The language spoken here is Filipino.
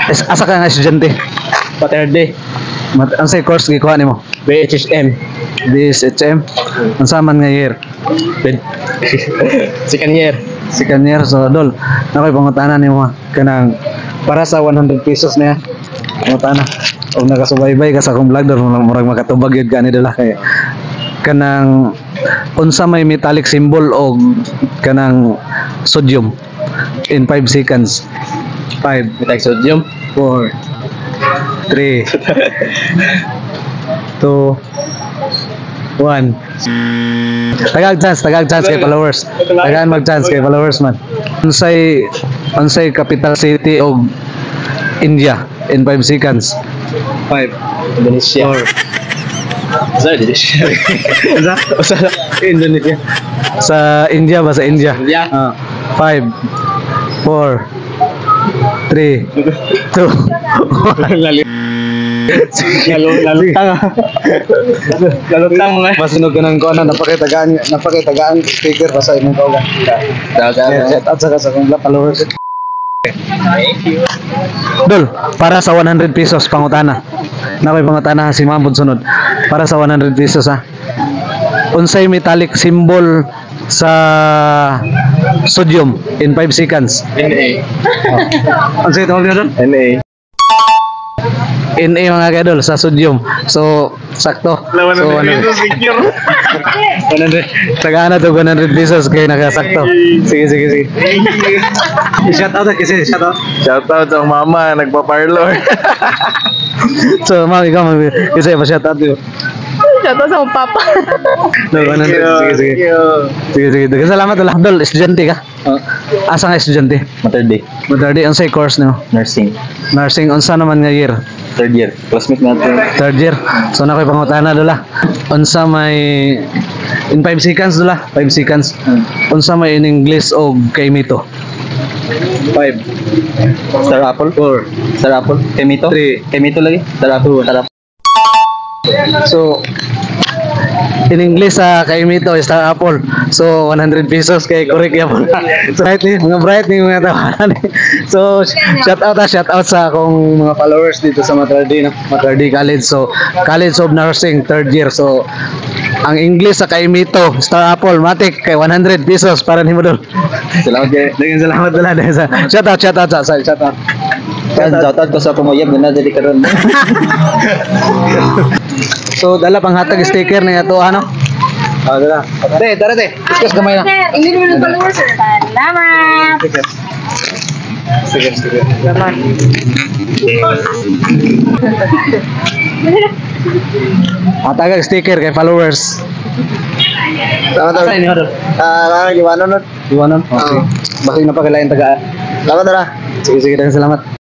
Asa ka nga estudyante? Paterde. Ang say course gikuha nimo? BHSM. BSHM. Ang saman nga year? Second year. Second year. So dol, nakoy pangutanan nimo kanang para sa 100 pesos niya. Pangutana. Og nakasubaybay ka sa akong vlog dol, murag makatubag yun ka ni dala kay kanang unsa may metallic symbol o kanang sodium in 5 seconds. 5, Metallic sodium. 4, 3, 2, 1. Tagag chance kay followers. Tagaan mag-chance kay followers man. Unsay capital city of India in 5 seconds? 5, Indonesia. 4. Sa Indonesia. Sa Indonesia. Sa India ba? Sa India? India. 5, 4, 3, 2, 1. Lalutang mga. Masunog ka ng kuana, napakitagaan speaker pa sa imong kaugan. Shout out sa kong followers. Dol, para sa 100 pesos pangutana. Nakoy pangutana si Mambod sunod. Para sa 100 pesos ha. Unsay metallic symbol sa sodium in 5 seconds? NA. Unsay tawag niyo doon? NA. NA mga kadol sa sodium. So sakto. So 100. Tagaana to 100 pesos kay nakasakto. Sige. Shout out kasi shout out. Shout out sa mama nagpa-parlor. So ma'am ikaw kasi pa shout out yo. Shout out sa papa. No, 100. Sige. Daghang salamat ulah dol, estudyante ka. Asa nga estudyante? Materde. Madardi ang say course nimo? Nursing. Nursing unsa naman nga year? Third year. Classmate natin. Third year. So na koy pangutana dula. Unsa may in 5 seconds dula? 5 seconds. Unsa may in English og kaimito? 5, Star Apple. 4, Star Apple. Kemito. 3. Kemito lagi. Star Apple. Star Apple. So in English sa kaimito is Star Apple. So 100 pesos kay correct yapon. So bright ni mga tawanan. So shout out sa akong mga followers dito sa Matardi no. Matardi College. So College of Nursing third year. So ang English sa kaimito Star Apple matik kay 100 pesos para nimo dol. Salamat kay. Daghang salamat dala sa shout out. Shout out ko sa pumuyab na dali karon. So dala pang hatag sticker na ato ano. Dala. Tara te. Discuss gamay na. Hindi mo ng followers. Salamat. Sige. Salamat. Hatag sticker kay followers. Salamat. Asa inyo dol? Iwanon. Iwanan. Okay. Bakit na pa kailangan tagaan? Salamat. Sige, daghang salamat.